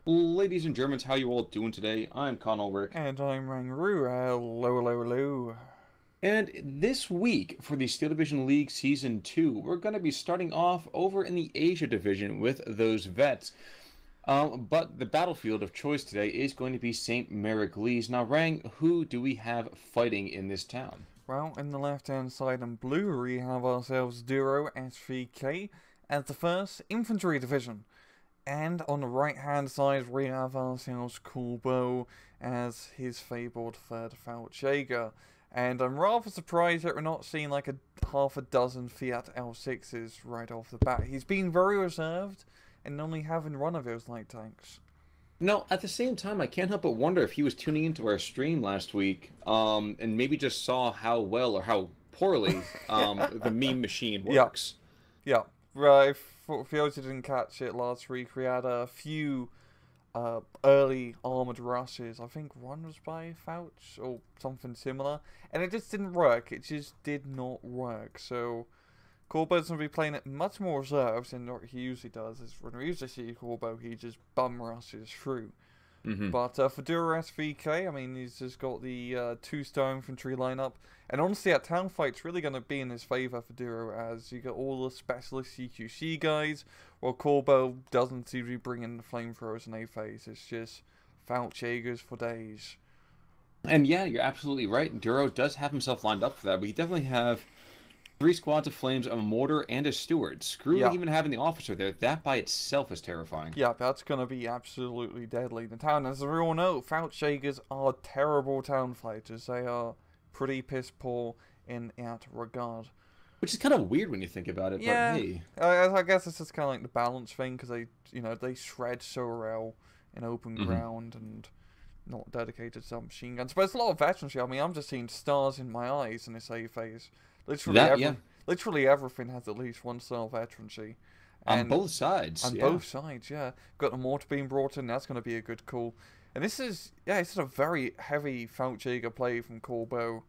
Ladies and Germans, how you all doing today? I'm Con Ulrich. And I'm Rangru. Hello, hello, hello. And this week for the Steel Division League Season 2, we're going to be starting off over in the Asia Division with those vets. But the battlefield of choice today is going to be St. Mariglees. Now, Rang, who do we have fighting in this town? Well, in the left-hand side in blue, we have ourselves DuroSVK as the first infantry division. And on the right-hand side, we have ourselves Corbeau as his fabled third Fallschläger. And I'm rather surprised that we're not seeing like half a dozen Fiat L6s right off the bat. He's been very reserved and only having one of those light tanks. No, at the same time, I can't help but wonder if he was tuning into our stream last week, and maybe just saw how well or how poorly the meme machine Yeah, works. yeah. Right, for those who didn't catch it last week, we had a few early armored rushes. I think one was by Fouch or something similar, and it just didn't work. It just did not work. So Corbeau's going to be playing it much more reserved than what he usually does. Is when we usually see Corbeau, he just bum rushes through. Hmm. But for DuroSVK, I mean, he's just got the two-star infantry lineup. And honestly, that town fight's really going to be in his favour for Duro, as you get all the specialist CQC guys, while Corbeau doesn't seem to be bringing the flamethrowers in A phase. It's just Fallschlägers for days. And yeah, you're absolutely right. Duro does have himself lined up for that, but he definitely have three squads of flames, a mortar, and a steward. Screw Yeah, even having the officer there. That by itself is terrifying. yeah, that's going to be absolutely deadly. The town, as we all know, Fallschlägers are terrible town fighters. They are pretty piss poor in that regard. Which is kind of weird when you think about it, but Yeah, hey. I guess it's just kind of like the balance thing because they shred so well in open Hmm. ground and not dedicated to machine guns. But it's a lot of veterancy. I mean, I'm just seeing stars in my eyes in this A phase. Literally That, yeah. literally everything has at least one star veterancy, On and both sides, on yeah. both sides, yeah. Got the mortar being brought in. That's going to be a good call. And this is it's a very heavy Fallschläger play from Corbeau.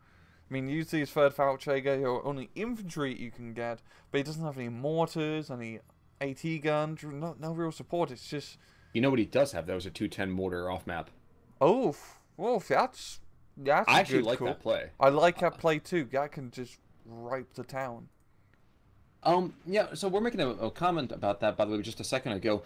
I mean, usually his third Fallschläger, your only infantry you can get, but he doesn't have any mortars, any AT guns, no real support. It's just, You know what he does have, though, is a 210 mortar off map. oh, well, that's I a actually good like call. that play. I like that play too. That can just ripe the town. Yeah, so we're making a comment about that, by the way, just a second ago.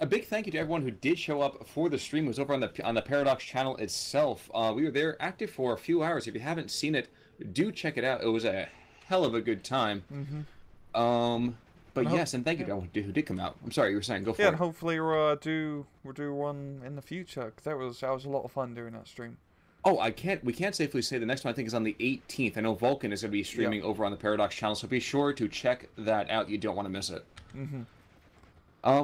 A big thank you to everyone who did show up for the stream. It was over on the Paradox channel itself. We were there active for a few hours. If you haven't seen it, do check it out. It was a hell of a good time. Mm-hmm. But And yes, and thank you yeah, to everyone who did come out. I'm sorry, you were saying, go yeah, for and it. hopefully we'll do one in the future because that was a lot of fun doing that stream. Oh, we can't safely say the next one I think is on the 18th. I know Vulcan is going to be Yeah. streaming over on the Paradox channel, so be sure to check that out. You don't want to miss it. Mm-hmm.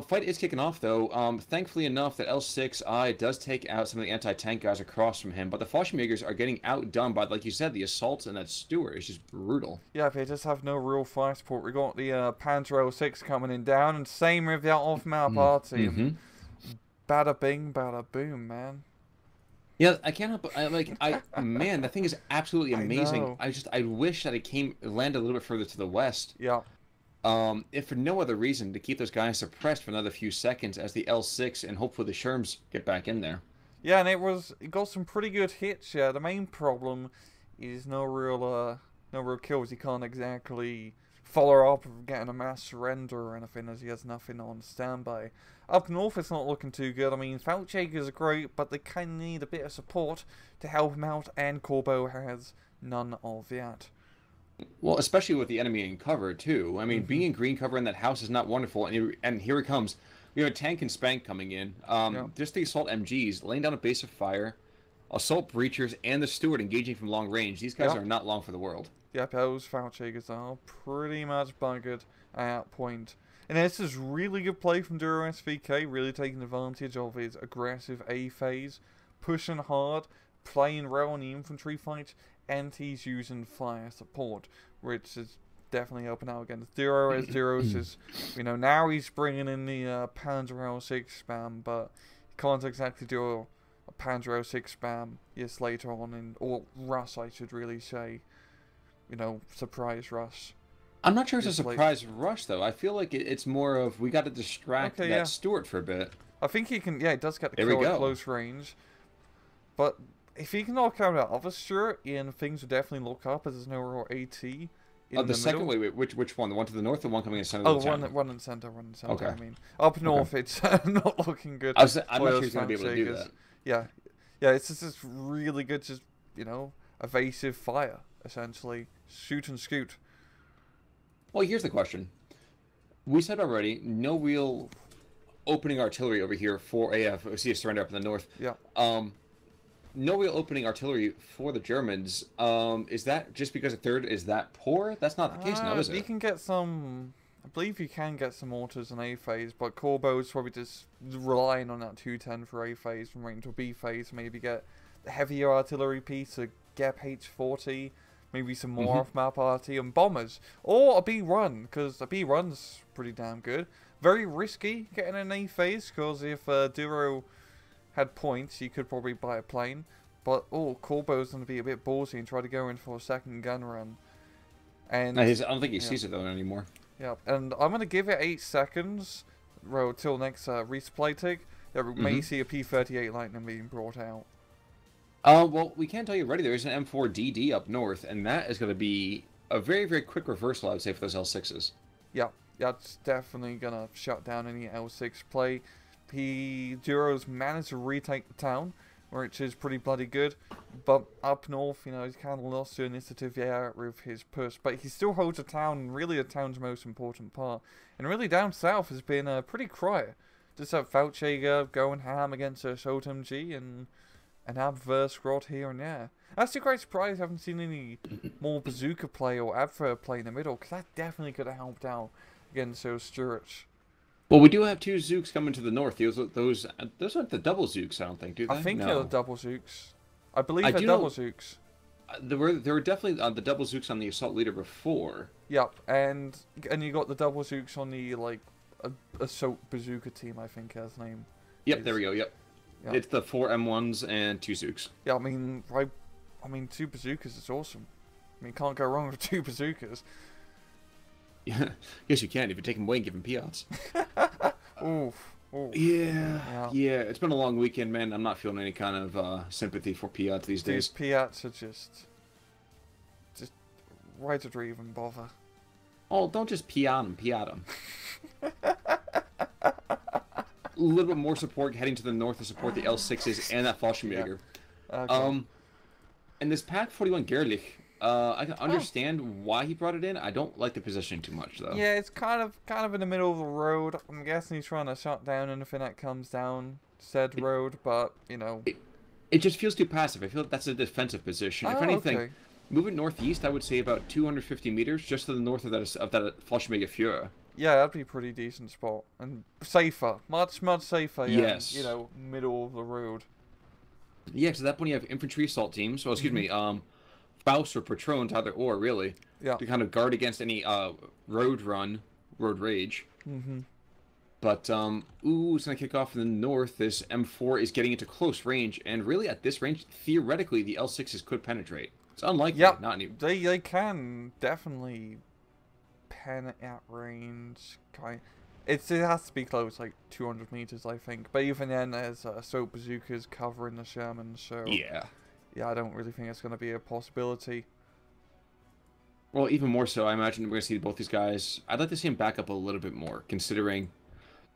Fight is kicking off though. Thankfully enough that L6I does take out some of the anti-tank guys across from him, but the Fallschlägers are getting outdone by, like you said, the assaults and that Stewart is just brutal. Yeah, they just have no real fire support. We got the Panzer L6 coming in down, and same with that off-map party, Mm-hmm. and bada bing, bada boom, man. Yeah, I can't help. Man, that thing is absolutely I amazing. know. I wish that it landed a little bit further to the west. Yeah, If for no other reason to keep those guys suppressed for another few seconds as the L6 and hopefully the Sherms get back in there. yeah, and it got some pretty good hits. Yeah, the main problem is no real kills. He can't exactly follow up with getting a mass surrender or anything, as he has nothing on standby. Up north, it's not looking too good. I mean, Fallschlägers are great, but they kind of need a bit of support to help him out, and Corbeau has none of that. Well, especially with the enemy in cover too. I mean, Mm-hmm. being in green cover in that house is not wonderful. And here it comes. We have a tank and spank coming in. Yeah. Just the assault MGs laying down a base of fire, assault breachers, and the steward engaging from long range. These guys Yeah. are not long for the world. Yep, those Fallschlägers are pretty much buggered at that point. And this is really good play from DuroSVK, really taking advantage of his aggressive A phase, pushing hard, playing well in the infantry fight, and he's using fire support, which is definitely helping out against Duro, as Duro's is, now he's bringing in the Panzer L6 spam, but he can't exactly do a Panzer L6 spam, yes, later on, or Russ, I should really say. Surprise rush. I'm not sure it's a It's like, surprise rush though. I feel like it's more of we got to distract okay, that yeah. steward for a bit. I think he can. Yeah, he does get the There we kill at go. close range. But if he can knock out that other Stuart, Ian, things would definitely look up as there's no real AT in The the second, middle. wait, which one? The one to the north, or the one coming in the center Oh, of the town? one in center, Okay. I mean, up Okay. north, it's not looking good. I'm for not sure those he's gonna be able to do Shakers. that. Yeah, yeah, it's just this really good, just evasive fire, essentially, shoot and scoot. Well, here's the question. We said already, no real opening artillery over here for AF. We see a surrender up in the north. Yeah. No real opening artillery for the Germans. Is that just because the third is that poor? That's not the case now, is You it? can get some. I believe you can get some mortars in A phase, but Corbeau's probably just relying on that 210 for A phase from waiting to B phase. Maybe get the heavier artillery piece, a GEP H40, maybe some more off-map RT and bombers, or a B run, because a B run's pretty damn good. Very risky getting an A phase, because if Duro had points, you could probably buy a plane. But Corbeau's going to be a bit ballsy and try to go in for a second gun run. And I don't think he sees it though anymore. yeah, and I'm going to give it 8 seconds, till next resupply tick. That we may see a P-38 Lightning being brought out. Well, we can tell you already. There is an M4DD up north, and that is going to be a very, very quick reversal, I would say, for those L6s. Yeah, that's definitely going to shut down any L6 play. Duro's managed to retake the town, which is pretty bloody good. But up north, he's kind of lost to initiative with his push. But he still holds a town, and really the town's most important part. And really down south has been pretty quiet. Just have Feldjäger going ham against a Assault MG and an Abwehr squad here and there. Actually quite surprised I haven't seen any more Bazooka play or Abwehr play in the middle, because that definitely could have helped out against those Stuarts. Well, we do have 2 Zooks coming to the north. Those aren't the double Zooks, I don't think, do they? I think no. they're the double Zooks. I believe they're double Zooks. There were definitely the double Zooks on the assault leader before. Yep, and you got the double Zooks on the assault bazooka team, I think his name. Yep, there we go. Yep. Yep. It's the 4 M1s and 2 Zooks. Yeah, I mean 2 bazookas is awesome. I mean, can't go wrong with 2 bazookas. Yeah, yes you can if you take them away and give them Piats. Oof. Yeah. It's been a long weekend, man. I'm not feeling any kind of sympathy for Piats these days. These Piats are just why did we even bother? Oh, don't just Piat them. A little bit more support heading to the north to support the L6s and that Fallschirmjäger. Yeah. Okay. And this Pack 41 Gerlich, I can understand why he brought it in. I don't like the positioning too much, though. Yeah, it's kind of in the middle of the road. I'm guessing he's trying to shut down anything that comes down said road, but It just feels too passive. I feel like that's a defensive position. If anything, okay. moving northeast, I would say about 250 meters, just to the north of that Fallschirmjäger Führer. Yeah, that'd be a pretty decent spot and safer, much safer. Yeah, Yes. Middle of the road. Yeah, because at that point you have infantry assault teams. Well, excuse me, Faust or Patrons, either or, really. Yeah. To kind of guard against any road rage. But, it's going to kick off in the north. This M4 is getting into close range, and really at this range, theoretically, the L6s could penetrate. It's unlikely. Yeah, not any... they can definitely pen at range. It has to be close, like 200 meters, I think. But even then, there's assault bazookas covering the Sherman, so Yeah. Yeah, I don't really think it's going to be a possibility. Well, even more so, I imagine we're going to see both these guys. I'd like to see them back up a little bit more, considering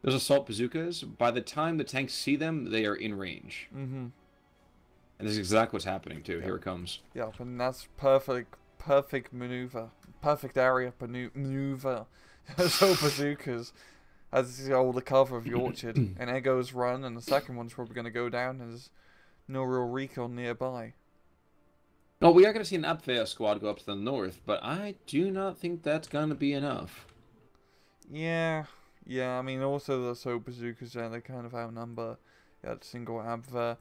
those assault bazookas, by the time the tanks see them, they are in range. And this is exactly what's happening, too. Here it comes. Yeah, and that's perfect maneuver. Perfect area maneuver. Assault bazookas. As all the cover of the orchard. And Ego's run, and the second one's probably going to go down as no real recon nearby. Well, we are going to see an Abwehr squad go up to the north, but I do not think that's going to be enough. Yeah, I mean, also the assault bazookas there, they kind of outnumber that single Abwehr.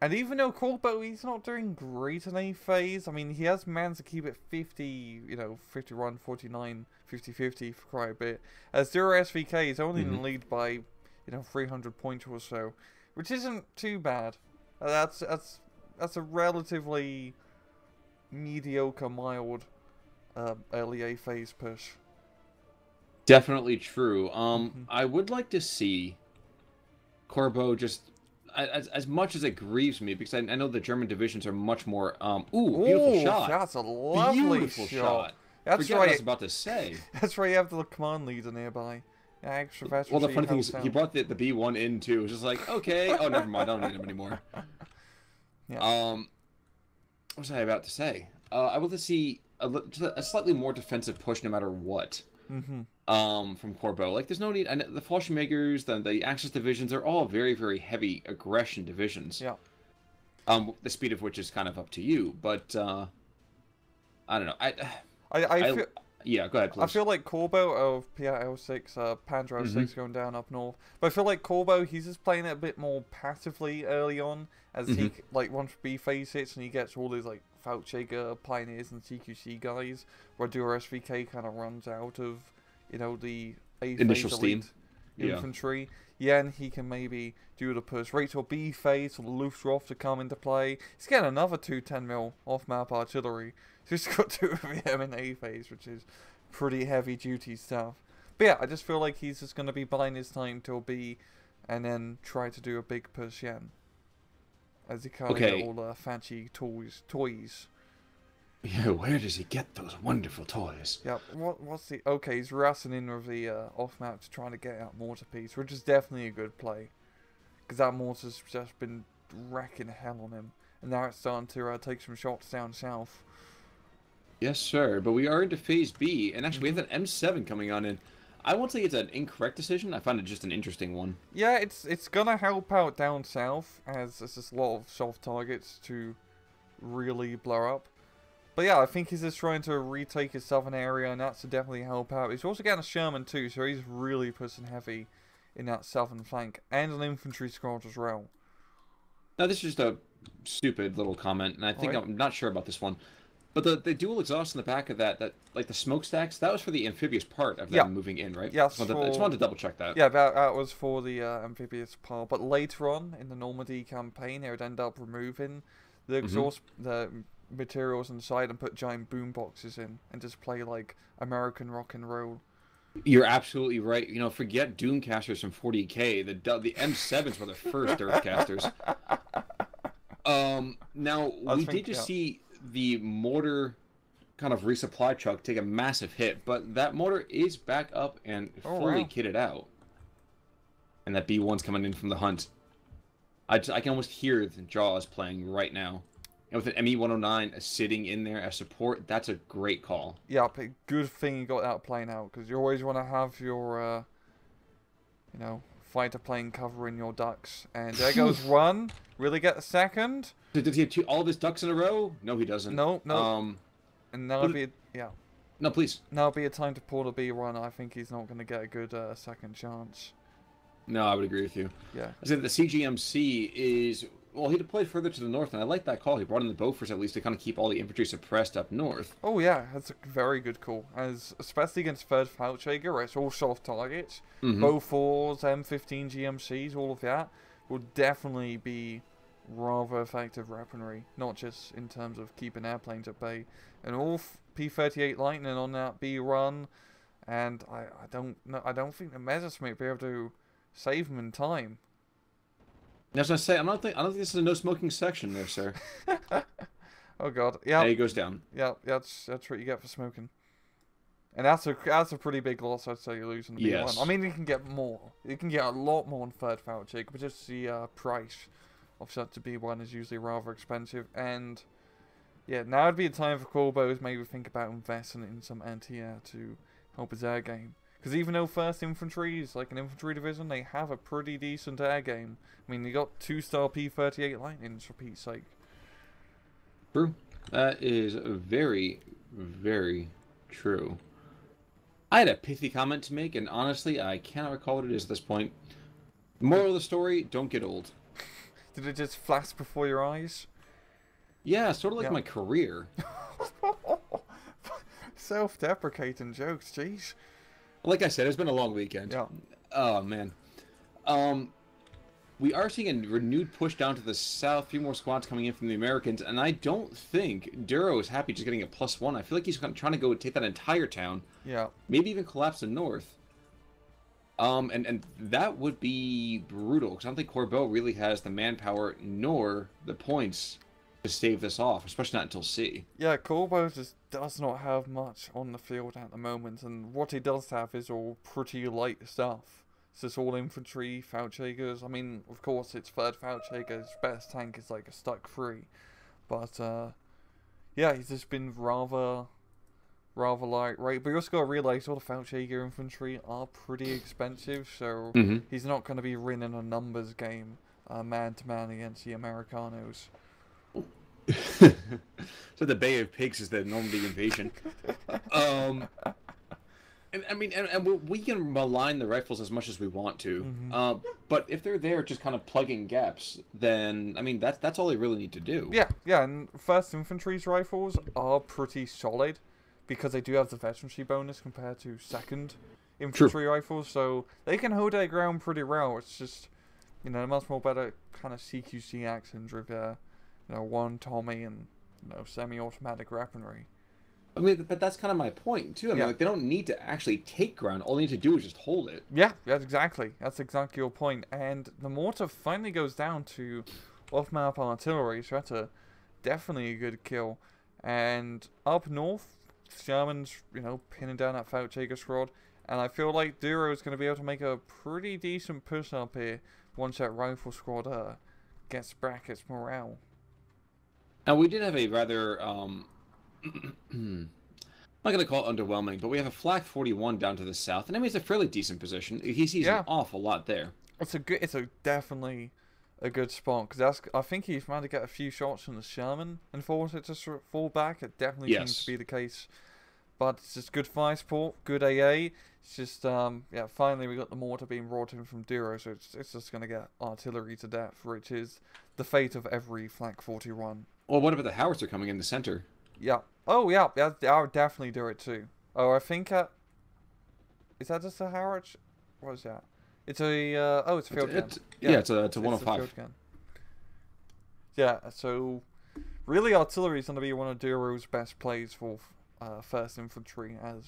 And even though Corbeau, he's not doing great in A phase, I mean, he has managed to keep it 50, 51, 49, 50-50 for quite a bit. As DuroSVK is only in the lead by, 300 points or so, which isn't too bad. That's a relatively mediocre, mild early A phase push. Definitely true. I would like to see Corbeau just as much as it grieves me because I know the German divisions are much more. Ooh, beautiful Ooh, shot. that's a lovely Beautiful shot. shot. That's Forget what I right. was about to say. That's right. You have the command leader nearby. Yeah, extra fast. Well, the funny thing is, he brought the B1 in too. It was just like, okay, oh, never mind, I don't need him anymore. Yeah. What was I about to say? I want to see a slightly more defensive push, no matter what. Mm-hmm. From Corbeau, like there's no need. And the Fallschirmjägers, the Axis divisions, they're all very, very heavy aggression divisions. Yeah. The speed of which is kind of up to you, but I don't know. I feel. Yeah, go ahead, please. I feel like Corbeau of PRL6, Panzer L6 going down up north. But I feel like Corbeau, he's just playing it a bit more passively early on, as he, like, once B phase hits and he gets all his, like, Feldjäger, Pioneers, and CQC guys, where DuroSVK kind of runs out of, you know, the A phase Initial steam. infantry. Yeah, and he can maybe do the push right to a B phase for the Luftwaffe to come into play. He's getting another 210mm off-map artillery. So he's got 2 of them in A phase, which is pretty heavy-duty stuff. But yeah, I just feel like he's just going to be buying his time till B and then try to do a big push in. As he kind of get all the fancy toys. Yeah, where does he get those wonderful toys? Yeah, what's the... Okay, he's racing in with the off-map to try to get out mortar piece, which is definitely a good play. Because that mortar's just been wrecking hell on him. And now it's starting to take some shots down south. Yes, sir, but we are into Phase B, and actually we have an M7 coming on in. I won't say it's an incorrect decision, I find it just an interesting one. Yeah, it's gonna help out down south, as there's just a lot of soft targets to really blow up. But yeah, I think he's just trying to retake his southern area, and that's to definitely help out. He's also getting a Sherman too, so he's really pushing heavy in that southern flank, and an infantry squad as well. Now, this is just a stupid little comment, and I think I'm not sure about this one. But the dual exhaust in the back of that like the smokestacks, that was for the amphibious part of them moving in, right? Yeah, I just wanted to double check that. Yeah, that was for the amphibious part. But later on in the Normandy campaign, they would end up removing the exhaust, the materials inside, and put giant boom boxes in, and just play like American rock and roll. You're absolutely right. You know, forget Doomcasters from 40K. The M7s were the first Earthcasters. Now we did just see the mortar kind of resupply truck take a massive hit, but that mortar is back up and fully kitted out. And that B1's coming in from the hunt. I can almost hear the Jaws playing right now. And with an ME-109 sitting in there as support, that's a great call. Yeah, but good thing you got that playing out, because you always want to have your, you know, fighter plane covering your ducks. And there goes one. Really get a second. Does he have all of his ducks in a row? No, he doesn't. No. And now would be No, please. Now would be a time to pull the B1. I think he's not going to get a good second chance. No, I would agree with you. Yeah. I said the CGMC is... Well, he deployed further to the north, and I like that call. He brought in the Bofors at least to kind of keep all the infantry suppressed up north. Oh yeah, that's a very good call. As especially against third Feldjäger, where it's all soft targets. Bofors, M15 GMCs, all of that will definitely be rather effective weaponry, not just in terms of keeping airplanes at bay. And all P-38 Lightning on that B run, and I don't think the Messerschmitt will be able to save him in time. As I say, I don't think this is a no smoking section there, sir. Oh god, yeah. He goes down. Yeah, that's what you get for smoking. And that's a pretty big loss, I'd say, you're losing the B1. I mean, you can get more. You can get a lot more in third Feldjäger, but just the price of such a B1 is usually rather expensive. And yeah, now would be a time for Corbeau to maybe think about investing in some anti-air to help his air game. Because even though 1st Infantry is like an infantry division, they have a pretty decent air game. I mean, they got 2-star P-38 Lightnings, for Pete's sake. True. That is very, very true. I had a pithy comment to make, and honestly, I cannot recall what it is at this point. Moral of the story, don't get old. Did it just flash before your eyes? Yeah, sort of like my career. Self-deprecating jokes, jeez. Like I said, it's been a long weekend. Yeah. Oh, man. We are seeing a renewed push down to the south. A few more squads coming in from the Americans, and I don't think Duro is happy just getting a +1. I feel like he's trying to go take that entire town. Yeah. Maybe even collapse the north. And that would be brutal because I don't think Corbeau really has the manpower nor the points to stave this off, especially not until C. Yeah, Corbeau just does not have much on the field at the moment, and what he does have is all pretty light stuff. It's just all infantry, Feldjägers. I mean, of course, it's third Feldjäger. His best tank is like a Stuck 3. But, yeah, he's just been rather light, right? But you also got to realize all the Feldjäger infantry are pretty expensive, so he's not going to be winning a numbers game man-to-man against the Americanos. So the Bay of Pigs is the Normandy invasion. And I mean, and we can malign the rifles as much as we want to, but if they're there just kind of plugging gaps, then I mean that's all they really need to do. Yeah, and First Infantry's rifles are pretty solid because they do have the veterancy bonus compared to Second Infantry rifles, so they can hold their ground pretty well. It's just, you know, a much more better kind of CQC accent with you know, one Tommy and, you know, semi-automatic weaponry. I mean, but that's kind of my point too. I mean, like, they don't need to actually take ground. All they need to do is just hold it. Yeah, that's exactly your point. And the mortar finally goes down to off-map artillery, so that's definitely a good kill. And up north, Sherman's, you know, pinning down that Feldjäger squad, and I feel like Duro is going to be able to make a pretty decent push up here once that rifle squad gets back its morale. Now, we did have a rather, I'm not going to call it underwhelming, but we have a Flak 41 down to the south, and I mean, it's a fairly decent position. He sees an awful lot there. It's definitely a good spot, because I think he's managed to get a few shots from the Sherman and force it to fall back. It definitely seems to be the case. But it's just good fire support, good AA. It's just, yeah, finally we got the mortar being brought in from Duro, so it's just going to get artillery to death, which is the fate of every Flak 41. Well, what about the howitzer coming in the center? Yeah. Oh, yeah, I would definitely do it too. Oh, I think, is that just a howitzer? What is that? It's a, oh, it's a field gun. Yeah, it's a 105. Yeah, so really artillery is going to be one of Duro's best plays for First Infantry as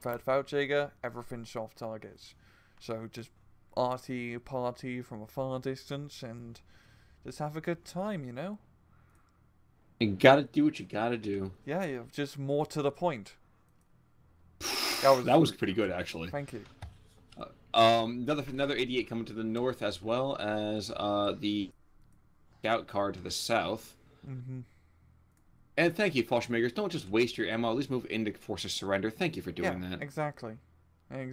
third Feldjäger, everything soft targets. So just arty party from a far distance and just have a good time, you know? You gotta do what you gotta do. Yeah, just more to the point. That was pretty good, actually. Thank you. Another 88 coming to the north, as well as the scout car to the south. And thank you, Fallschmakers. Don't just waste your ammo. At least move into forces surrender. Thank you for doing that. Exactly. I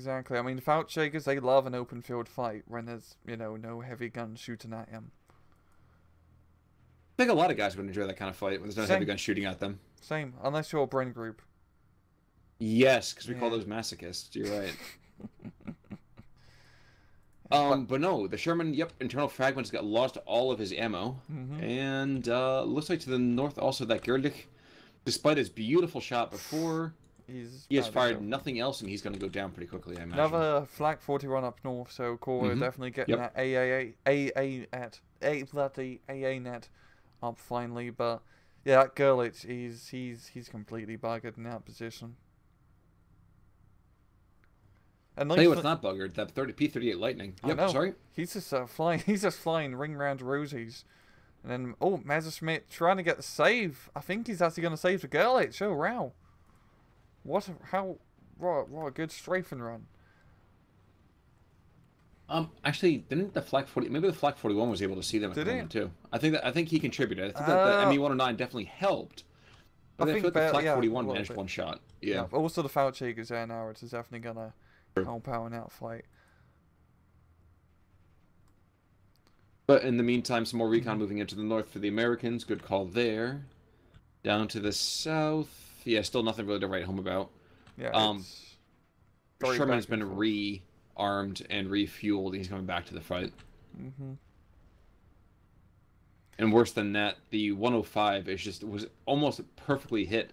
mean, the Feldjägers, they love an open field fight when there's, you know, no heavy guns shooting at them. I think a lot of guys would enjoy that kind of fight when there's no heavy guns shooting at them. Same, unless you're a brain group. Yes, because we call those masochists. You're right. But no, the Sherman, internal fragments got lost all of his ammo. And looks like to the north also that Gerlich, despite his beautiful shot before, he has fired nothing else, and he's going to go down pretty quickly, I imagine. Another Flak 41 up north, so Corbeau definitely getting that AA net up finally. But yeah, that Gerlich, he's completely buggered in that position. And tell you what's not buggered, that P-38 Lightning. Sorry? He's just flying ring round rosies. And then, Messerschmitt trying to get the save. I think he's actually going to save the Gerlich. Oh, wow. What a good strafing run. Actually, didn't the Flak 40... Maybe the Flak 41 was able to see them at the moment, too. I think he contributed. I think that the ME-109 definitely helped. But I think the Flak 41 managed one shot. Yeah. Also, the Feldjäger's there now, which is definitely going to help out in that fight. But in the meantime, some more recon moving into the north for the Americans. Good call there. Down to the south. Yeah, still nothing really to write home about. Yeah. Sherman's been rearmed and refueled. He's coming back to the fight. And worse than that, the 105 was almost perfectly hit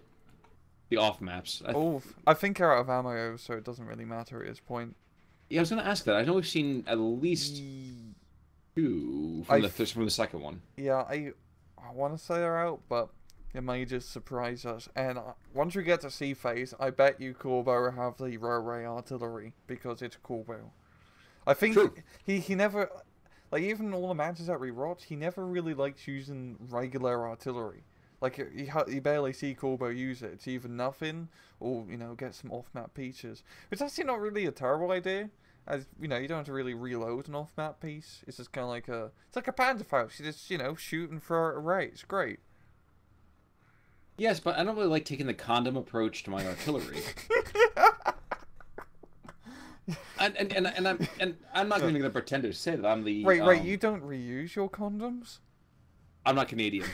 the off maps. I think they're out of ammo, so it doesn't really matter at this point. Yeah, I was going to ask that. I know we've seen at least two from the second one. Yeah, I want to say they're out, but it may just surprise us. And once we get to C phase, I bet you Corbeau will have the railway artillery because it's Corbeau. I think True. he never, like, even all the matches that we watched, he never really likes using regular artillery. Like, you barely see Corbeau use it. It's either nothing, or, you know, get some off-map peaches. It's actually not really a terrible idea. As, you know, you don't have to really reload an off-map piece. It's just kind of like it's like a Panzerfaust. You just, you know, shoot and throw it away. It's great. Yes, but I don't really like taking the condom approach to my artillery. and I'm not even going to pretend to say that I'm the. Wait, you don't reuse your condoms? I'm not Canadian.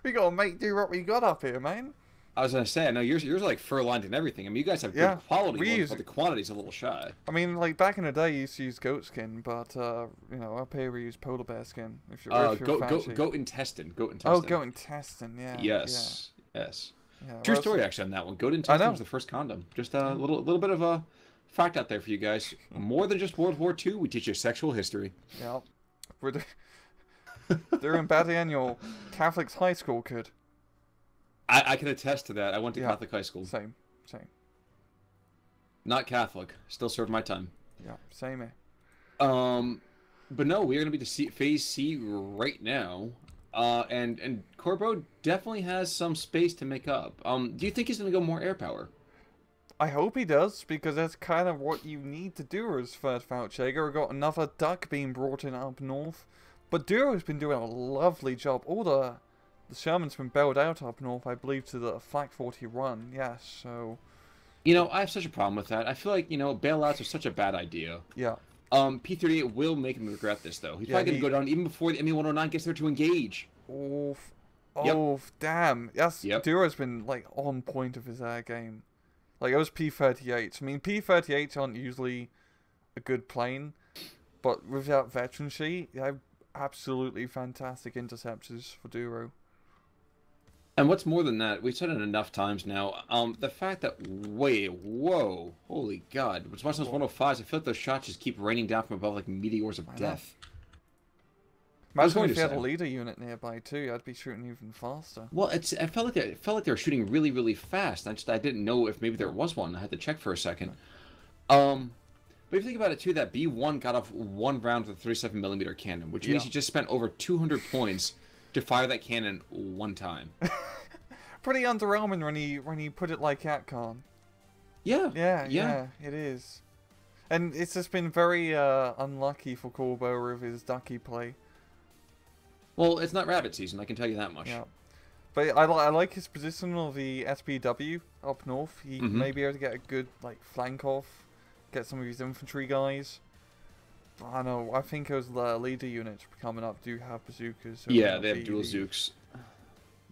We gotta do what we got up here, man. I was gonna say, I know yours are like fur lined and everything. I mean, you guys have good quality ones, but the quantity's a little shy. I mean, like back in the day, you used to use goat skin, but you know, up here we use polar bear skin. If you're goat intestine. Oh, goat intestine, yeah. Yes, yes. Yeah, True story, actually, on that one. Goat intestine was the first condom. Just a little bit of a fact out there for you guys. More than just World War II, we teach you sexual history. Yeah, they're embedded in your Catholic's high school, kid. I can attest to that. I went to Catholic high school. Same. Not Catholic. Still served my time. Yeah, same here. But no, we're gonna be to Phase C right now. And Corbeau definitely has some space to make up. Do you think he's gonna go more air power? I hope he does, because that's kind of what you need to do as first Vouchega. We've got another duck being brought in up north. But Duro's been doing a lovely job. All the Sherman's been bailed out up north, I believe, to the Flak 41. Yes, so... You know, I have such a problem with that. I feel like, you know, bailouts are such a bad idea. Yeah. P-38 will make him regret this, though. He's probably going to go down even before the ME-109 gets there to engage. Oof. Damn. Yes, Duro's been, like, on point of his air game. Like, those P-38s. I mean, P-38s aren't usually a good plane, but without veterancy, they're absolutely fantastic interceptors for Duro. And what's more than that, we've said it enough times now, the fact that, whoa, holy God, it's much as 105s, I feel like those shots just keep raining down from above like meteors of death. Imagine if you had a leader unit nearby too, I'd be shooting even faster. Well, I felt like they were shooting really, really fast. I didn't know if maybe there was one. I had to check for a second. But if you think about it too, that B1 got off one round with a 37mm cannon, which means he just spent over 200 points to fire that cannon one time. Pretty underwhelming when he put it like Atcon. Yeah, it is. And it's just been very unlucky for Corbeau with his ducky play. Well, it's not rabbit season, I can tell you that much. Yeah. But I like his position of the SPW up north. He may be able to get a good like flank off. Get some of his infantry guys. I know. I think those leader units coming up do have bazookas. So yeah, they have dual Zooks.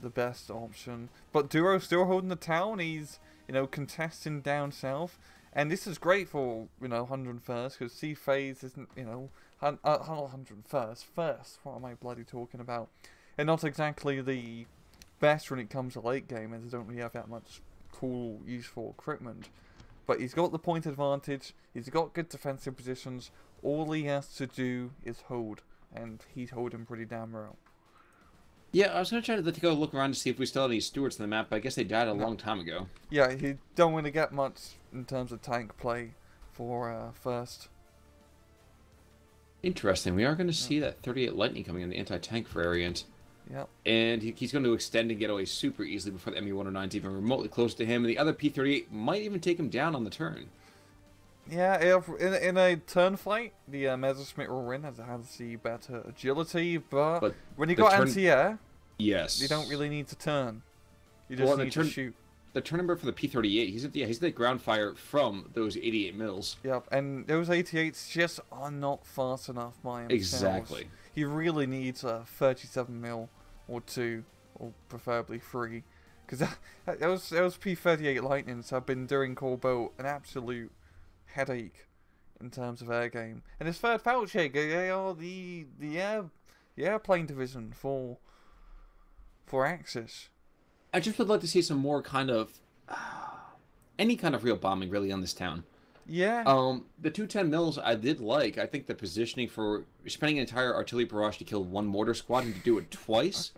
The best option. But Duro's still holding the town. He's, you know, contesting down south. And this is great for, you know, 101st, because C-Phase isn't, you know, 101st. First, what am I bloody talking about? And not exactly the best when it comes to late game, as they don't really have that much cool, useful equipment. But he's got the point advantage, he's got good defensive positions, all he has to do is hold, and he's holding pretty damn well. Yeah, I was going to try to take a look around to see if we still had any Stuarts on the map, but I guess they died a long time ago. Yeah, he don't really get much in terms of tank play for first. Interesting, we are going to see that 38 Lightning coming in the anti-tank variant. Yep. And he's going to extend and get away super easily before the ME-109 is even remotely close to him. And the other P-38 might even take him down on the turn. Yeah, in a turn fight, the Messerschmitt will win as it has the better agility. But when you got anti-air, yes, you don't really need to turn. You just need to shoot. The turn number for the P-38, he's the ground fire from those 88 mils. Yep, and those 88s just are not fast enough by themselves. Exactly. He really needs a 37 mil or 2, or preferably 3, because those P-38 Lightnings have been doing Corbeau an absolute headache in terms of air game. And his third Vouchega, they are the airplane division for Axis. I just would like to see some more kind of any kind of real bombing really on this town. Yeah. The 210 mils I did like. I think the positioning for spending an entire artillery barrage to kill one mortar squad and to do it twice,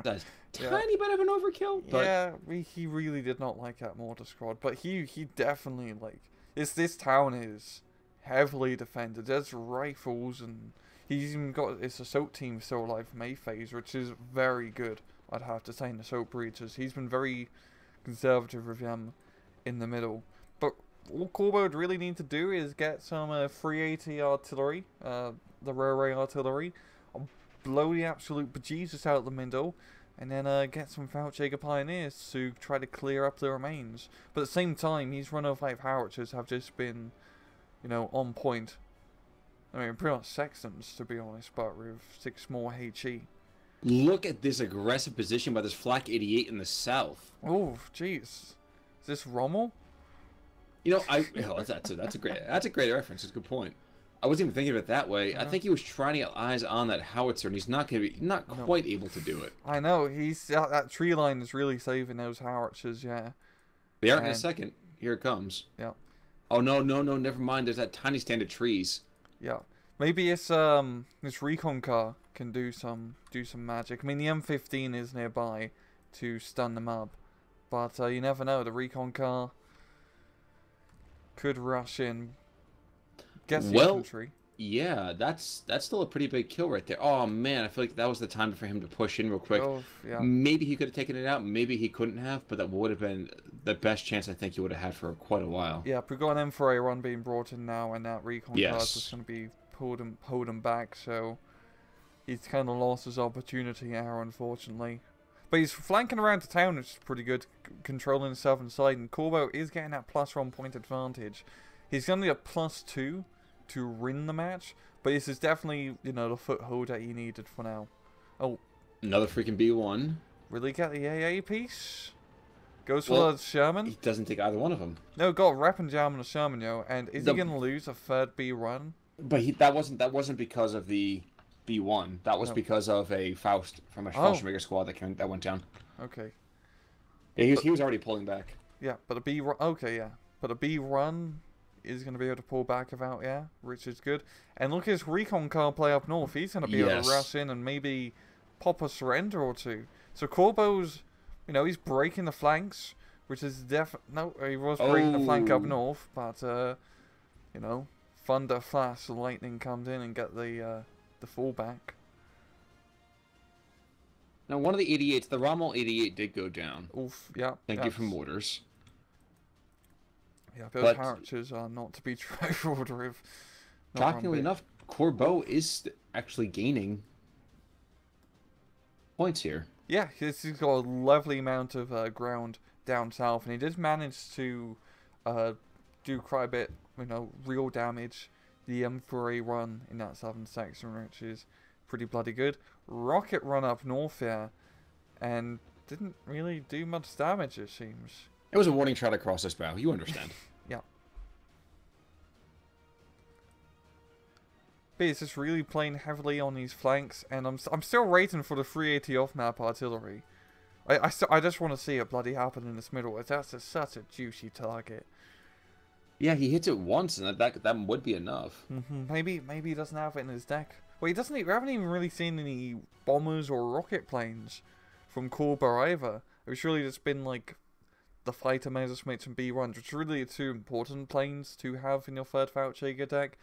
that's tiny bit of an overkill. But... yeah, he really did not like that mortar squad, but he definitely like this town is heavily defended. There's rifles, and he's even got his assault team still alive from A phase, which is very good, I'd have to say, in assault breaches. He's been very conservative with them in the middle. But all Corbeau would really need to do is get some 380 artillery, the railway artillery, blow the absolute bejesus out of the middle, and then get some Feldjäger Pioneers to try to clear up the remains. But at the same time, his run of 5 howitzers have just been, you know, on point. I mean, pretty much sextants, to be honest, but with 6 more HE. Look at this aggressive position by this Flak 88 in the south. Oh, jeez. Is this Rommel? You know, that's a great reference. It's a good point. I wasn't even thinking of it that way. I think he was trying to get eyes on that howitzer, and he's not quite able to do it. I know. He's that tree line is really saving those howitzers. Yeah. They are in a second. Here it comes. Yeah. Oh no, never mind. There's that tiny stand of trees. Yeah. Maybe this recon car can do some magic. I mean, the M15 is nearby to stun them up, but you never know. The recon car could rush in. Guess the infantry. Yeah, that's still a pretty big kill right there. Oh man, I feel like that was the time for him to push in real quick. Oh, yeah. Maybe he could have taken it out, maybe he couldn't have, but that would have been the best chance I think he would have had for quite a while. Yeah, we've got an M4A1 being brought in now, and that recon car is just going to be pulled him back, so he's kind of lost his opportunity here, unfortunately. But he's flanking around the town, which is pretty good, controlling the southern side, and Corbeau is getting that +1 point advantage. He's going to be a +2 to win the match, but this is definitely, you know, the foothold that he needed for now. Oh. Another freaking B1. Really get the AA piece? Goes for the Sherman? He doesn't take either one of them. No, got a rep and jam on the Sherman, yo, and is he going to lose a third B run? But that wasn't because of the B1. That was because of a Faust from a Fallschirmjäger squad that went down. Okay. Yeah, he was already pulling back. Yeah, but a B run. Okay, yeah, but a B run is going to be able to pull back about, yeah, which is good. And look at his recon car play up north. He's going to be able to rush in and maybe pop a surrender or two. So Corbeau's, you know, he's breaking the flanks, which is no, he was breaking the flank up north, but you know, thunder flash, the lightning comes in and get the fallback. Now, one of the 88s, the Rommel 88 did go down. Oof, yeah. Thank you for mortars. Yeah, those howitzers are not to be trifled with. Shockingly enough, Corbeau is actually gaining points here. Yeah, he's got a lovely amount of ground down south, and he did manage to do quite a bit, you know, real damage. The M4A1 in that southern section, which is pretty bloody good. Rocket run up north here, and didn't really do much damage, it seems. It was a warning shot across this bow. You understand. Yeah. But it's just really playing heavily on these flanks, and I'm still waiting for the 380 off-map artillery. I just want to see it bloody happen in this middle. That's just such a juicy target. Yeah, he hits it once, and that would be enough. Maybe he doesn't have it in his deck. Well, we haven't even really seen any bombers or rocket planes from Corbeau either. It's really just been like the fighter Messerschmitts and B1s, which are really the 2 important planes to have in your third Feldjäger deck.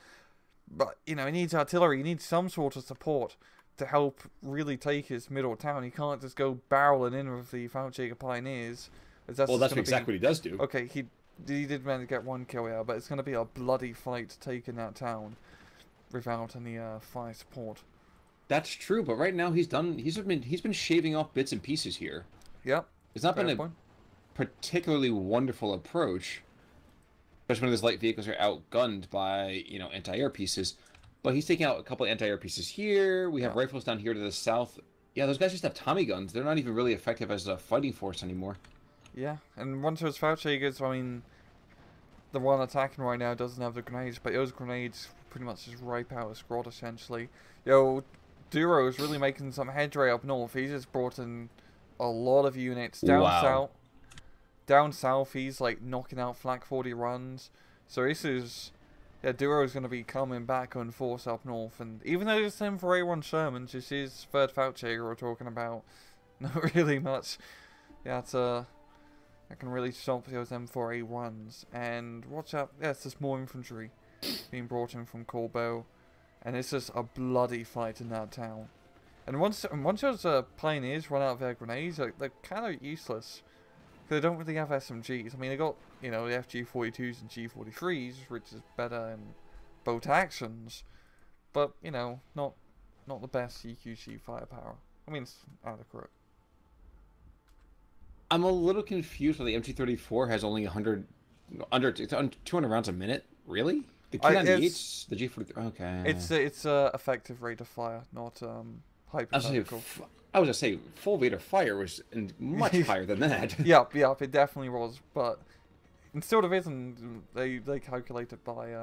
But, you know, he needs artillery, he needs some sort of support to help really take his middle town. He can't just go barreling in with the Feldjäger Pioneers. That's exactly what he does do. Okay, he did manage to get 1 kill, yeah, but it's going to be a bloody fight taking that town without any fire support. That's true, but right now he's been shaving off bits and pieces here. Yep. It's not been a particularly wonderful approach, especially when his light vehicles are outgunned by, you know, anti-air pieces. But he's taking out a couple of anti-air pieces here. We have rifles down here to the south. Yeah, those guys just have Tommy guns. They're not even really effective as a fighting force anymore. Yeah, and once those Feldjägers, I mean, the one attacking right now doesn't have the grenades, but those grenades pretty much just wipe out a squad, essentially. Yo, Duro is really making some headway up north. He's just brought in a lot of units. Down south, he's, like, knocking out Flak 40 runs. So this is... Yeah, Duro's going to be coming back on force up north. And even though it's M4A1 Shermans, this is third Feldjäger we're talking about. Not really much. Yeah, it's I can really stop those M4A1s. And watch out. Yeah, it's just more infantry. being brought in from Corbeau, and it's just a bloody fight in that town. And once those pioneers run out of their grenades, they're kind of useless. They don't really have SMGs. I mean, they got, you know, the FG-42s and G-43s, which is better in both actions, but, you know, not the best CQC firepower. I mean, it's adequate. I'm a little confused why the MG34 has only 100, under 200 rounds a minute. Really? The K98's the G43. Okay. It's effective rate of fire, not hypothetical. I was gonna say full rate of fire was much higher than that. Yep, it definitely was, but it sort of isn't. They calculate it by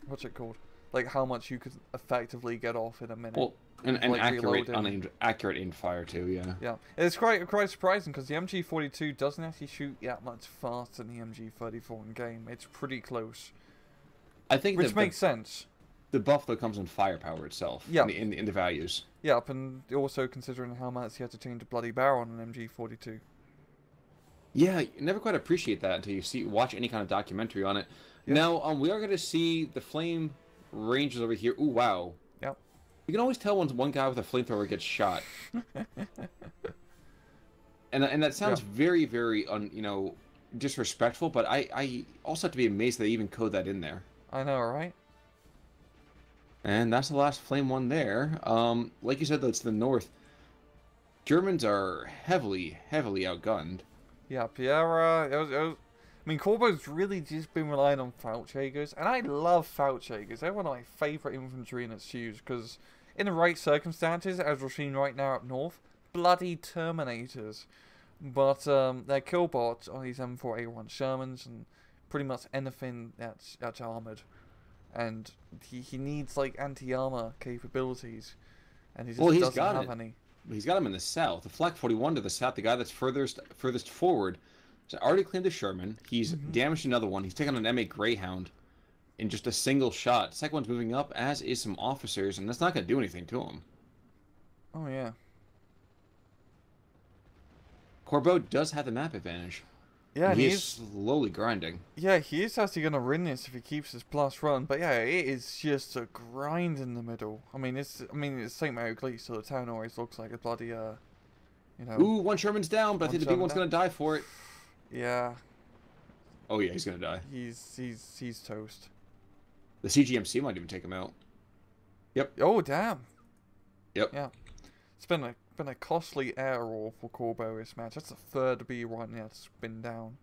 what's it called? Like how much you could effectively get off in a minute. Well, and like accurate aim fire too. Yeah. Yeah, it's quite surprising because the MG42 doesn't actually shoot that much faster than the MG34 in game. It's pretty close. I think which makes sense. The buff that comes in firepower itself. Yeah. In the values. Yep, and also considering how much you had to change a bloody barrel on an MG42. Yeah, you never quite appreciate that until you watch any kind of documentary on it. Yep. Now, we are going to see the flame ranges over here. Ooh, wow. Yep. You can always tell when one guy with a flamethrower gets shot. and that sounds very, very disrespectful, but I also have to be amazed they even code that in there. I know, right? And that's the last flame one there. Like you said, that's the north. Germans are heavily, heavily outgunned. Yeah, I mean, Corbeau's really just been relying on Feldjägers, and I love Feldjägers. They're one of my favourite infantry in its use, because in the right circumstances, as we're seeing right now up north, bloody Terminators. But they're killbots on these M4A1 Shermans, and pretty much anything that's armoured. And he needs like anti-armor capabilities, and he just doesn't have any. He's got him in the south. The Flak 41 to the south, the guy that's furthest forward, has already claimed a Sherman. He's damaged another one. He's taken an M8 Greyhound in just a single shot. Second one's moving up, as is some officers, and that's not going to do anything to him. Oh yeah. Corbeau does have the map advantage. Yeah, and he's slowly grinding. Yeah, he is actually going to win this if he keeps his plus run. But yeah, it is just a grind in the middle. I mean, it's St. Mary Glees, so the town always looks like a bloody, Ooh, one Sherman's down, but I think the big one's going to die for it. Yeah. Oh yeah, he's going to die. He's toast. The CGMC might even take him out. Yep. Oh damn. Yep. Yeah. It's been a costly air roll for Corbeau this match. That's the third B1 that's been down.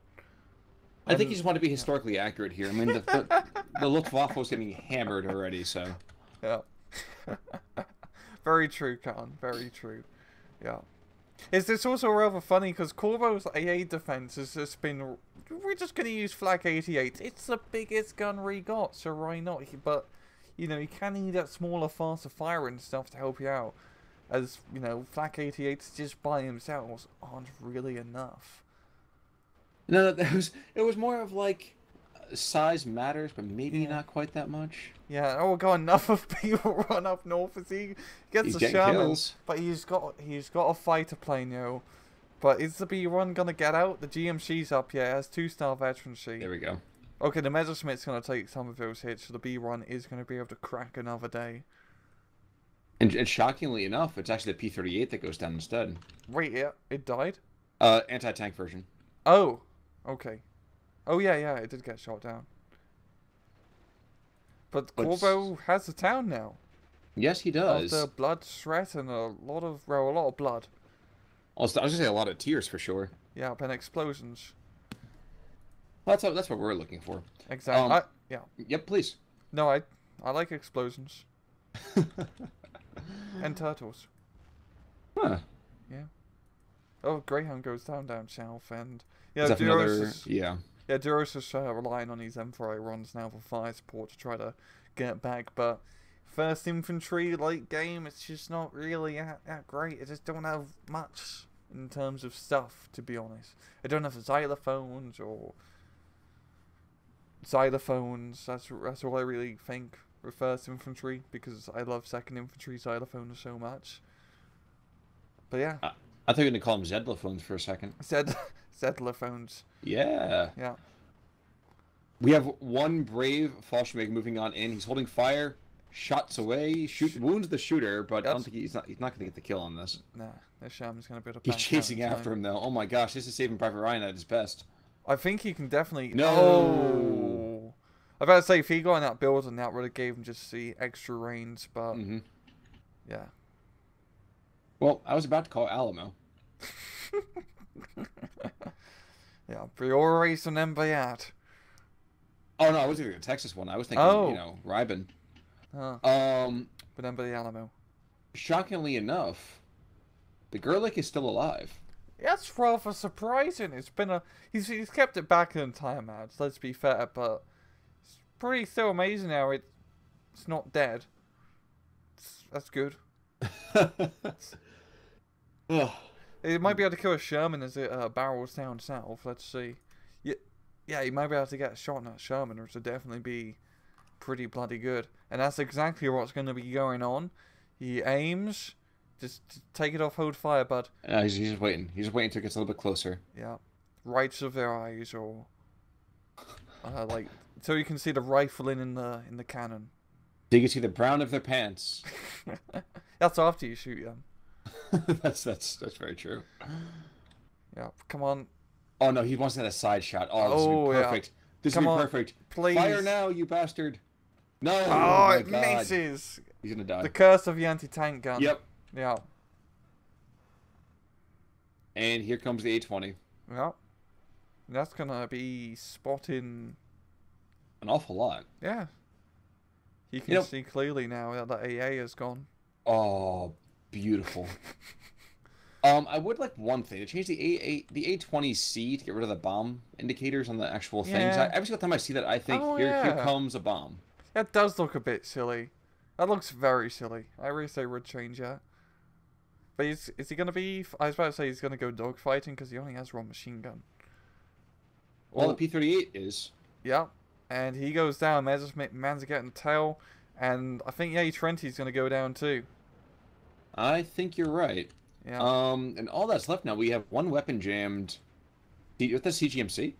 I think he just wanted to be historically accurate here. I mean, the Luftwaffe was getting hammered already, so. Yeah. Very true, Khan. Very true. Yeah. It's also rather funny because Corbeau's AA defense has just been. We're just going to use Flak 88. It's the biggest gun we got, so why not? But, you know, you can need that smaller, faster firing stuff to help you out. As, you know, Flak 88s just by themselves aren't really enough. No, it was more of like size matters, but maybe not quite that much. Yeah, oh god, enough of people run up north as he gets the Sherman, but he's got a fighter plane, yo. But is the B1 gonna get out? The GMC's up, yeah, it has 2-star veterancy. There we go. Okay, the Messerschmitt's gonna take some of those hits, so the B1 is gonna be able to crack another day. And shockingly enough, it's actually the P-38 that goes down instead. Wait, yeah, it died? Anti-tank version. Oh, okay. Oh yeah, it did get shot down. But Corbeau has the town now. Yes, he does. After blood, sweat, and a lot of blood. I was gonna say a lot of tears for sure. Yeah, and explosions. Well, that's what we're looking for. Exactly. Yeah. Yep, please. No, I like explosions. And turtles. Huh. Yeah. Oh, Greyhound goes down south, and yeah, Duros is relying on his M4A runs now for fire support to try to get back, but first infantry late game, it's just not really that great. It just don't have much in terms of stuff, to be honest. I don't have xylophones or xylophones. That's all I really think with first infantry, because I love second infantry xylophones so much. But yeah. I thought you were going to call them Zedlophones for a second. Zedlophones. Yeah. Yeah. We have one brave Fallschirmjäger moving on in. He's holding fire. Shots away. Wounds the shooter, but I don't think he's not going to get the kill on this. Nah, this Sherman's going to be able to. He's chasing after him though. Oh my gosh, this is Saving Private Ryan at his best. I think he can definitely. No. Oh. I was about to say if he got in that building, that would have gave him just the extra range, but yeah. Well, I was about to call Alamo. Yeah, priori son enviat. Oh no, I wasn't thinking the Texas one. I was thinking, you know, Ribin. Huh. But then by the Alamo. Shockingly enough, the Gerlich is still alive. That's rather surprising. It's been he's kept it back in time out. Let's be fair, but it's pretty still amazing how it's not dead. That's good. He might be able to kill a Sherman as it barrels down south. Let's see. Yeah, he might be able to get a shot on that Sherman, which would definitely be pretty bloody good. And that's exactly what's going to be going on. He aims, just take it off, hold fire, bud. He's just waiting. He's just waiting until it gets a little bit closer. Yeah, rights of their eyes, or like so you can see the rifling in the cannon. So you can see the brown of their pants. That's after you shoot them. that's very true. Yeah, come on. Oh no, he wants to have a side shot. Oh, this would be perfect. Yeah. This would be perfect. Please. Fire now, you bastard. No. Oh, my it God. misses. He's gonna die. The curse of the anti-tank gun. Yep. Yeah. And here comes the A20. Yeah. That's gonna be spotting an awful lot. Yeah. You can see clearly now that the AA is gone. Oh, beautiful. I would like one thing to change the A20C to get rid of the bomb indicators on the actual things. Every single time I see that, I think here comes a bomb. That does look a bit silly. That looks very silly. I really say would change that. But is he gonna be? I was about to say he's gonna go dogfighting because he only has one machine gun. Well, the P-38 is. Yeah, and he goes down. Man's getting tail, and I think A-20 is gonna go down too. I think you're right. Yeah. And all that's left now, we have one weapon jammed. With the CGMC?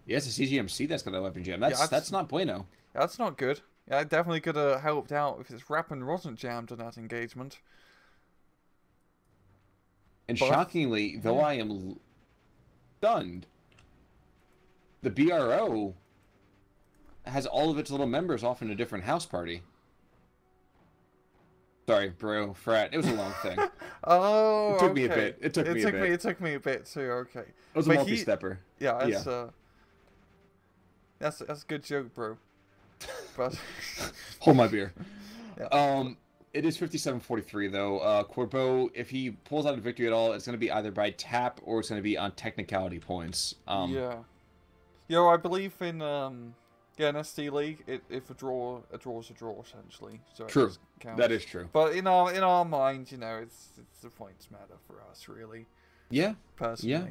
Yes, the CGMC that's got a weapon jam. That's not bueno. Yeah, that's not good. Yeah, it definitely could have helped out if his weapon wasn't jammed in that engagement. And shockingly, though I am stunned, the BRO has all of its little members off in a different house party. Sorry, bro, frat. It was a long thing. Oh, it took me a bit. It took me a bit. It took me a bit too. Okay. It was a multi-stepper. Yeah, that's a good joke, bro. But hold my beer. Yeah. It is 57-43 though. Corbeau, if he pulls out a victory at all, it's going to be either by tap or it's going to be on technicality points. Yeah. Yo, I believe in in SD League, if a draw is a draw essentially. So true. That is true. But in our minds, it's the points matter for us, really. Yeah. Personally. Yeah.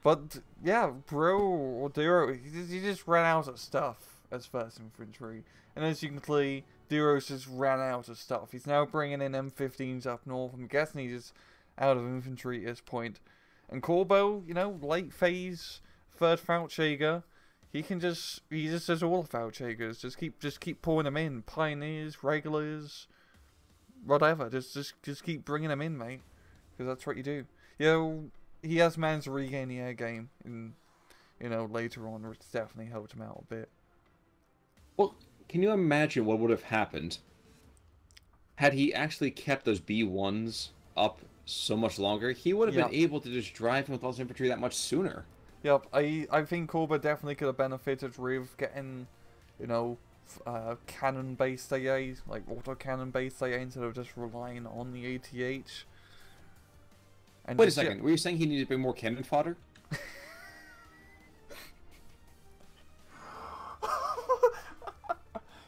But yeah, Bro or Duro, he just ran out of stuff as first infantry, and as you can see, Duro's just ran out of stuff. He's now bringing in M15s up north. I'm guessing he's just out of infantry at this point. And Corbeau, late phase, third Fallschirmjäger. He just does all the Fallschirmjägers. Just keep pouring them in. Pioneers, regulars, whatever. Just keep bringing them in, mate. Because that's what you do. He has managed to regain the air game, and later on, it's definitely helped him out a bit. Well, can you imagine what would have happened had he actually kept those B1s up so much longer? He would have been able to just drive him with all his infantry that much sooner. Yep, I think Corbeau definitely could have benefited with getting, cannon-based AA, like auto-cannon-based AA, instead of just relying on the ATH. And wait a second, were you saying he needed to bring more cannon fodder?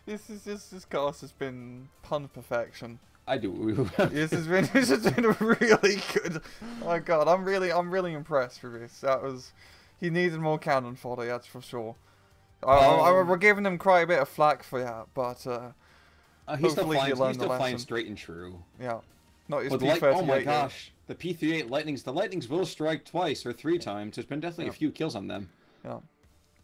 This cast has been pun perfection. I do. This has been really good. Oh my god, I'm really impressed with this. He needed more cannon fodder, that's for sure. We're giving him quite a bit of flack for that, but he's still flying straight and true. Yeah, not his P-38. Oh my gosh, the P-38 Lightnings will strike twice or three times. There's been definitely a few kills on them. Yeah.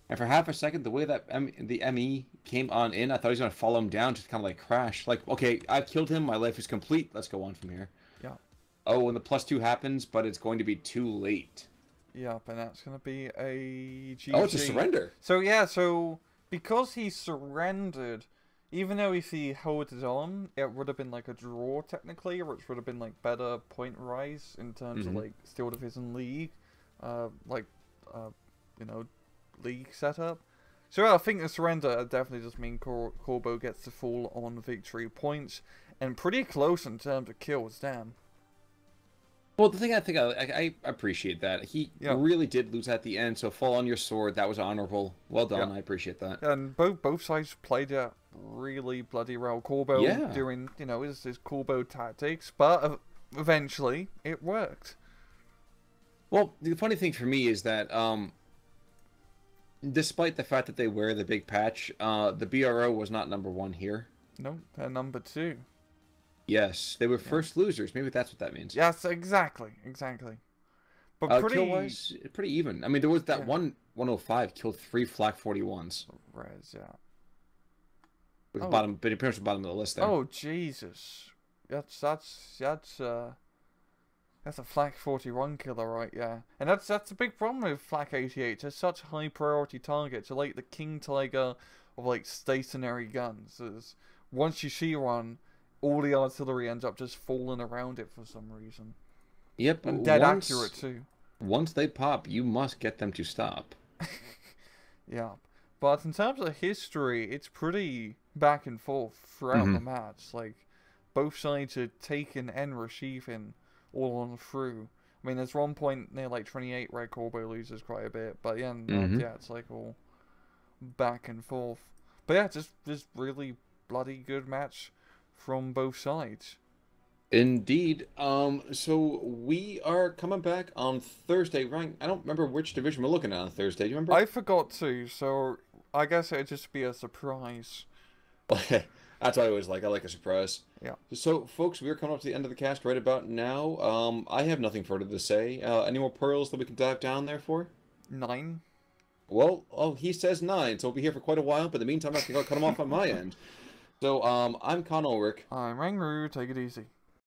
And for half a second, the way that the ME came on in, I thought he was gonna follow him down, just kind of like crash. Like, okay, I killed him. My life is complete. Let's go on from here. Yeah. Oh, and the +2 happens, but it's going to be too late. Yep, and that's going to be a GG. Oh, it's a surrender. So, yeah, so because he surrendered, even though if he held it on, it would have been like a draw technically, which would have been like better point rise in terms of like Steel Division League, you know, league setup. So yeah, I think the surrender definitely just mean Corbeau gets the full on victory points, and pretty close in terms of kills, damn. Well, the thing I appreciate that he really did lose at the end. So fall on your sword. That was honorable. Well done. I appreciate that. And both sides played it really bloody well. Corbeau doing his Corbeau tactics, but eventually it worked. Well, the funny thing for me is that despite the fact that they wear the big patch, the BRO was not #1 here. No, they're #2. Yes, they were first losers. Maybe that's what that means. Yes, exactly. But kill-wise, pretty even. I mean, there was that one 105 killed 3 Flak 41s. Res, yeah. With the bottom, but pretty much the bottom of the list there. Oh Jesus, that's a Flak 41 killer, right? Yeah, and that's a big problem with Flak 88. It's such a high priority target. So like the King Tiger of like stationary guns. Is once you see one, all the artillery ends up just falling around it for some reason. Yep, and dead accurate too. Once they pop, you must get them to stop. Yeah, but in terms of history, it's pretty back and forth throughout the match. Like both sides are taking and receiving all on through. I mean, there's one point near like 28 where Corbeau loses quite a bit, but yeah, it's like all back and forth. But yeah, just really bloody good match from both sides. Indeed. So we are coming back on Thursday. Ryan, I don't remember which division we're looking at on Thursday. Do you remember? I forgot to, so I guess it'd just be a surprise. That's what I always like. I like a surprise. Yeah. So, folks, we're coming up to the end of the cast right about now. I have nothing further to say. Any more pearls that we can dive down there for? 9. Well, he says 9, so we'll be here for quite a while. But in the meantime, I can cut him off on my end. So, I'm Con Ulrich. I'm Rangru. Take it easy.